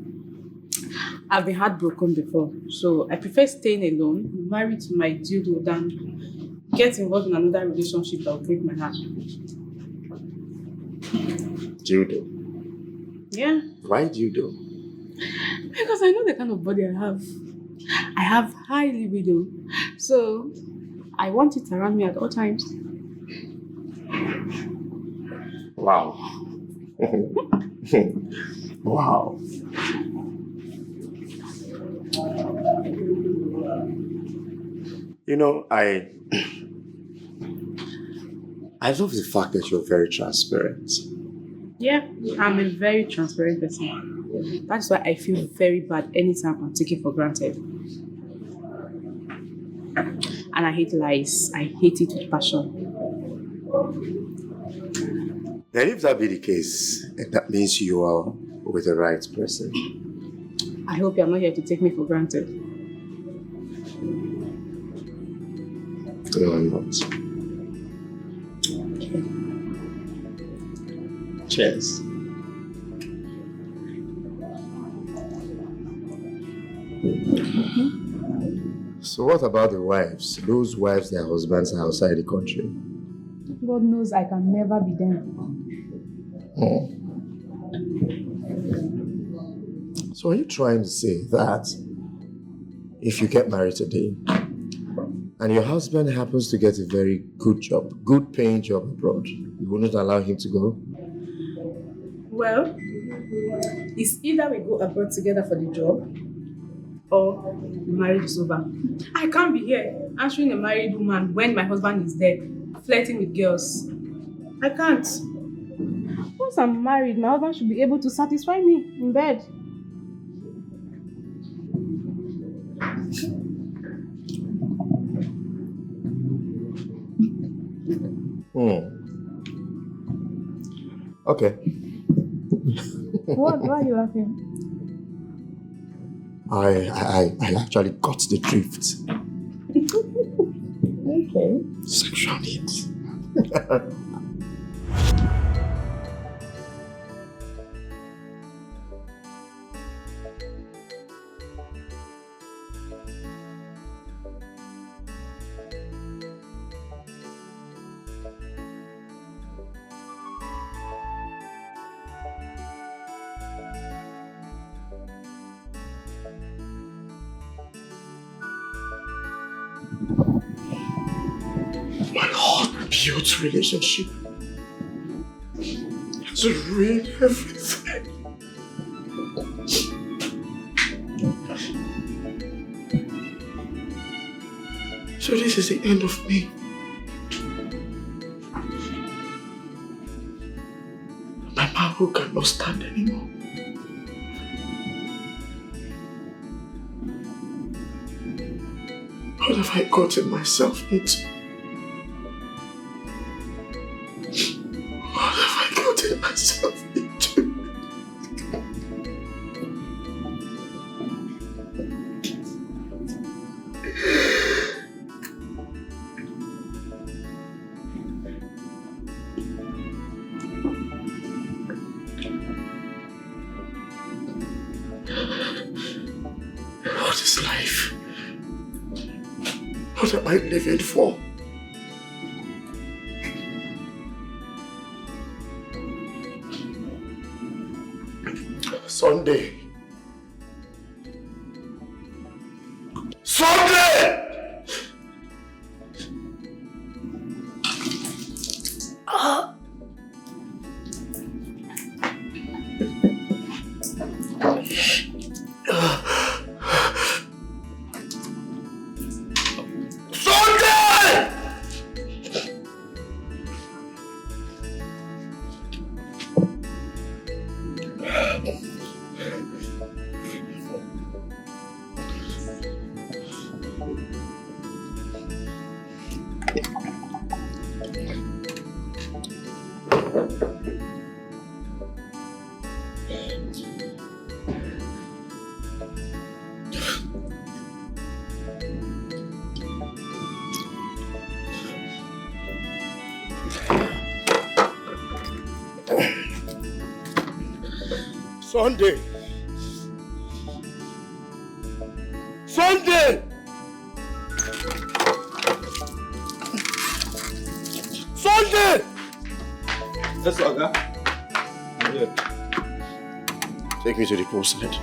Speaker 10: I've been heartbroken before, so I prefer staying alone, married to my dildo, than get involved in another relationship that will break my heart.
Speaker 1: Dildo?
Speaker 10: Yeah.
Speaker 1: Why dildo?
Speaker 10: Because I know the kind of body I have. I have high libido, so I want it around me at all times.
Speaker 6: Wow. Wow. You know, I love the fact that you're very transparent.
Speaker 10: Yeah, I'm a very transparent person. That's why I feel very bad anytime I'm taken for granted. And I hate lies. I hate it with passion.
Speaker 6: Then if that be the case, that means you are with the right person.
Speaker 10: I hope you're not here to take me for granted.
Speaker 6: No, I'm not.
Speaker 10: Okay.
Speaker 6: Cheers. So what about the wives? Those wives, their husbands are outside the country.
Speaker 10: God knows I can never be them.
Speaker 6: Oh. So are you trying to say that if you get married today and your husband happens to get a very good job, good paying job abroad, you wouldn't allow him to go?
Speaker 10: Well, it's either we go abroad together for the job or marriage is over. I can't be here answering a married woman when my husband is there, flirting with girls. I can't. Once I'm married, my husband should be able to satisfy me in bed.
Speaker 6: Okay.
Speaker 10: What? Why are you laughing?
Speaker 6: I actually got the drift.
Speaker 10: Okay.
Speaker 6: Sexual needs. My hot-built relationship has ruined everything. So this is the end of me. My man who cannot stand anymore. What have I gotten myself into? What have I gotten myself into? What is life? What am I living for? Sunday. Sunday! Sunday. Sunday. Sunday.
Speaker 8: Yes, Oga. Yeah.
Speaker 6: Take me to the post-it.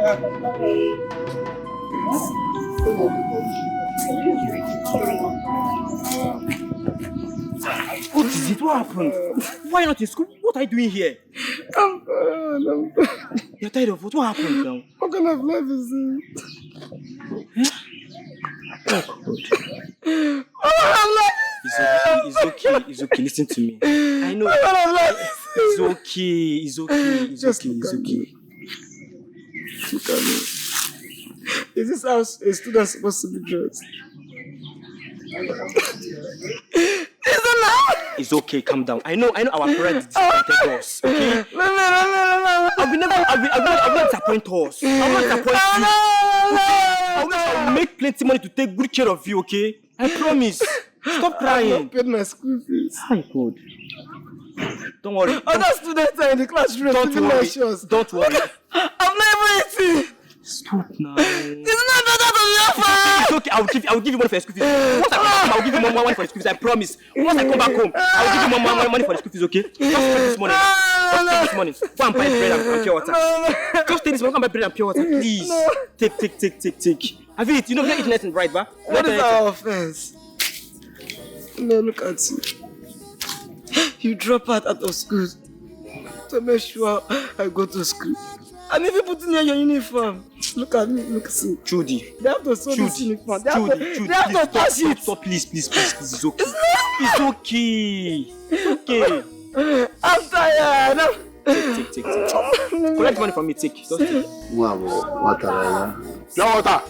Speaker 11: What is it? What happened? Why not in school? What are you doing here? You're tired of what happened now?
Speaker 12: What kind of life is this?
Speaker 11: Oh God. It's okay. Listen to me. I know. It's okay.
Speaker 12: Look at me. Is this how a student supposed to be dressed?
Speaker 11: It's okay, calm down. I know our parents disappointed us. Okay? No. I will not disappoint us. I will not disappoint you. I will make plenty money to take good care of you, okay? I promise. Stop crying.
Speaker 12: I paid my school fees.
Speaker 11: Hi, God. Don't worry.
Speaker 12: Other students are in the classroom.
Speaker 11: Don't worry. Don't worry.
Speaker 12: I'm not even 18.
Speaker 11: Stop now.
Speaker 12: It's not better than your father.
Speaker 11: It's okay. I'll give you money for your school fees. Once I come back home, I'll give you more money for your school fees. I promise. Once I come back home, I'll give you more money for the school fees. Okay? Just take this money. Just take this money. Go and buy bread and pure water. Just take this money. Go and buy bread and pure water, please. Take. Have you eaten? You know, you're eating anything right, ba?
Speaker 12: What is our offense? No, look at you. You drop out of school to make sure I go to school. And if you put in your uniform, look at me, see.
Speaker 11: Judy.
Speaker 12: They have to sew this uniform. They have to touch it.
Speaker 11: Stop, please. It's okay. It's okay.
Speaker 12: I'm tired.
Speaker 11: Take. Collect money from me, take. Just take.
Speaker 6: Wow, water.
Speaker 8: Pure water.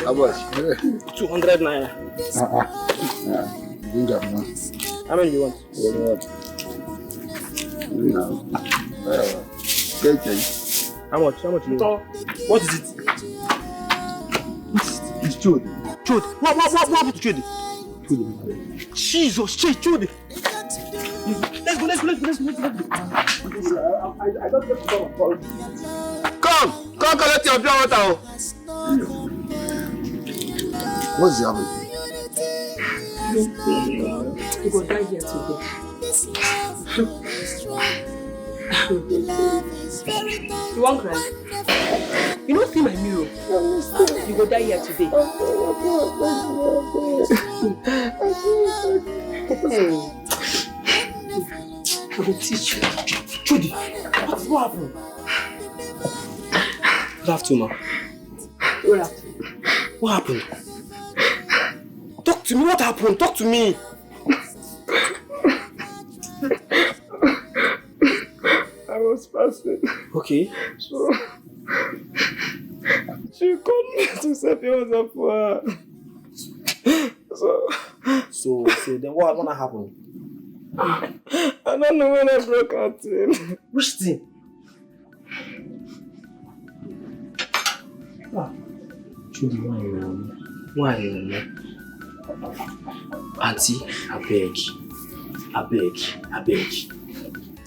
Speaker 6: How much?
Speaker 11: 200 naira. How many do you want? How much do you want? What is it?
Speaker 8: It's Chode.
Speaker 11: What happened to Chode? Jesus, Chode. Let's go.
Speaker 8: Come collect your pure water.
Speaker 6: What's happening?
Speaker 5: You go die here today. You won't cry. You don't see my mirror. You go die here today. I will teach you.
Speaker 11: Judy, what happened? Good afternoon, ma. What happened? Talk to me, what happened? Talk to me.
Speaker 12: I was fasting.
Speaker 11: Okay.
Speaker 12: So she called me to say it was up for her.
Speaker 11: So then what gonna happen?
Speaker 12: I don't know when I broke out in.
Speaker 11: Which thing? Judy, why are you Auntie, I beg.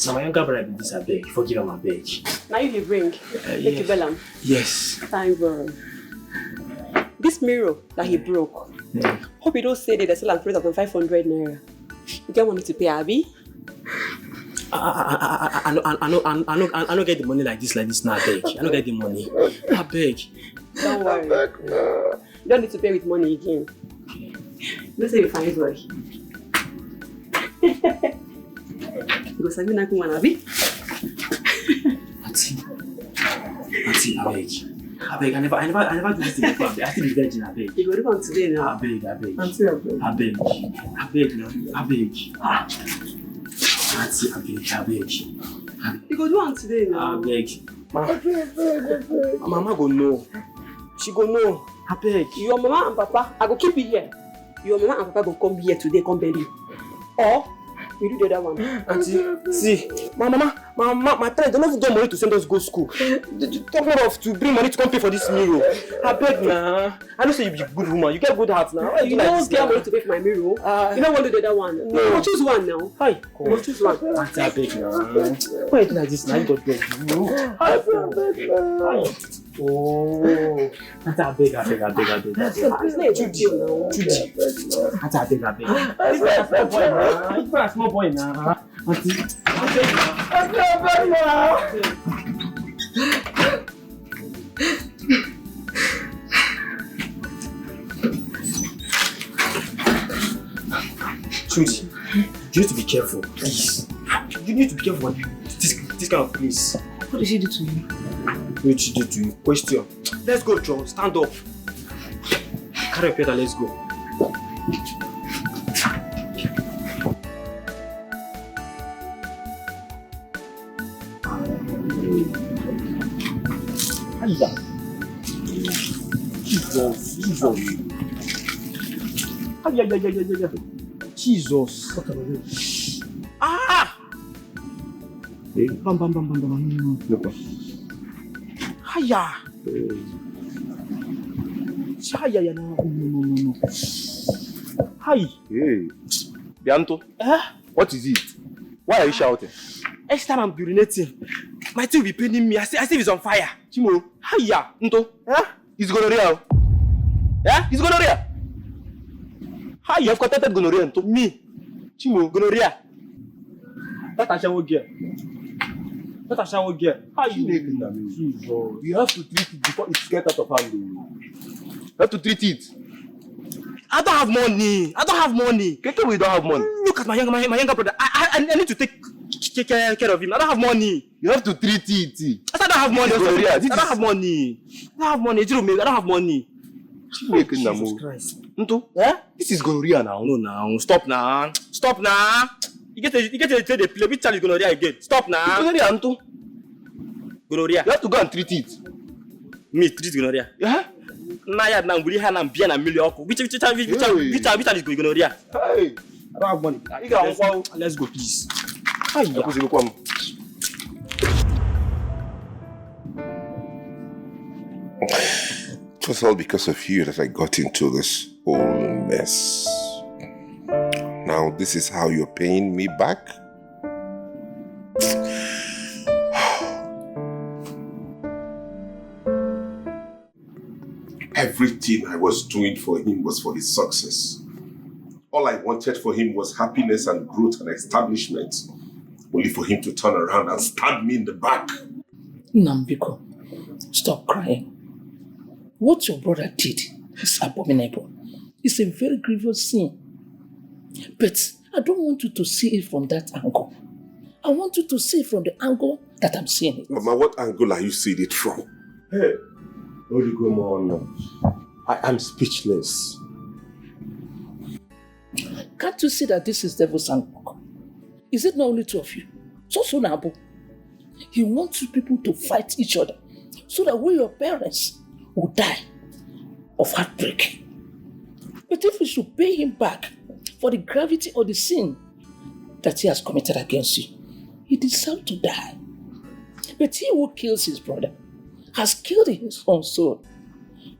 Speaker 11: Now my younger brother did this, I beg. Forgive him, I beg.
Speaker 13: Now you dey bring. Make you bell him.
Speaker 11: Yes.
Speaker 13: Thank God. This mirror that he broke.
Speaker 11: Yeah.
Speaker 13: Hope you don't say that they sell am 3,500 naira. You get money to pay, Abi?
Speaker 11: I don't get the money like this now, I beg. I don't get the money. I beg.
Speaker 13: Don't worry. You don't need to pay with money again. Let's say you find boy. You go sabi na kuma Abi?
Speaker 11: Auntie, I beg. I never do this thing before. I still be virgin, I beg.
Speaker 13: You go do one today now.
Speaker 11: I beg.
Speaker 12: Auntie,
Speaker 11: I beg. Auntie, I beg.
Speaker 13: You go do one today now.
Speaker 11: I beg. Mama go know. She go know. I beg.
Speaker 13: Your mama and papa, I go keep you here. Your mama and papa go come here today, come bury you. Or we do the other one.
Speaker 11: Auntie, see, my mama My parents don't have money to send us go school. Talk more of to bring money to come pay for this mirror. I beg now. I know say you be a good woman. You get good heart now.
Speaker 13: You don't get money to pay for my mirror. You don't want to do the other one. No, choose one now.
Speaker 11: Hi.
Speaker 13: You choose one.
Speaker 11: I beg now. Why you do like this now? You got beg. I beg. Oh. I beg.
Speaker 13: It's not a good deal now.
Speaker 11: Judy. I beg. It's a small boy now. Trudy, you need to be careful, please. You need to be careful this kind of place.
Speaker 13: What did she do to you?
Speaker 11: What did she do to you? Question. Let's go, Joe. Stand up. Carry your pedal, let's go. Jesus. Ah! Bam. Hiya. No. Hi.
Speaker 8: Hey. Bianto. What is it? Why are you shouting?
Speaker 11: Each time I'm urinating, my teeth will be paining me. I see if it's on fire.
Speaker 8: Chimo.
Speaker 11: Hiya. Nto.
Speaker 8: It's gonorrhea. It's gonorrhea. How you have contacted gonorrhea to me?
Speaker 11: Chimo, gonorrhea. That I shall get. How you making that?
Speaker 8: You have to treat it before it gets out of hand. You have to treat it.
Speaker 11: I don't have money.
Speaker 8: Keke, we don't have money.
Speaker 11: Look at my younger brother. I need to take care of him. I don't have money.
Speaker 8: You have to treat it.
Speaker 11: I don't have money. I don't have money. I don't have money.
Speaker 8: Jesus
Speaker 11: Christ.
Speaker 8: Nto? This is gonorrhea now.
Speaker 11: No, now. Stop now. You get to play. Which child is gonorrhea again? Stop now.
Speaker 8: Gonorrhea, Nto.
Speaker 11: Gonorrhea.
Speaker 8: You have to go and treat it.
Speaker 11: Me treat gonorrhea.
Speaker 8: Yeah?
Speaker 11: Naya na nguli hana mbia na million. Which child is gonorrhea?
Speaker 8: Hey.
Speaker 11: I don't have money. Let's go, please.
Speaker 2: It was all because of you that I got into this whole mess. Now, this is how you're paying me back? Everything I was doing for him was for his success. All I wanted for him was happiness and growth and establishment. Only for him to turn around and stab me in the back.
Speaker 7: Nambiko, stop crying. What your brother did is abominable. It's a very grievous sin. But I don't want you to see it from that angle. I want you to see it from the angle that I'm seeing it.
Speaker 2: Mama, what angle are you seeing it from?
Speaker 8: Hey, I am speechless.
Speaker 7: Can't you see that this is devil's handbook? Is it not only two of you? So Nabo. He wants you people to fight each other so that we, your parents, will die of heartbreak. But if we should pay him back for the gravity of the sin that he has committed against you, he deserves to die. But he who kills his brother has killed his own soul.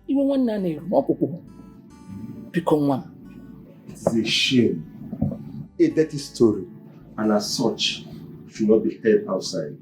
Speaker 7: Even one nanny become one.
Speaker 8: It's a shame. A dirty story, and as such, should not be heard outside.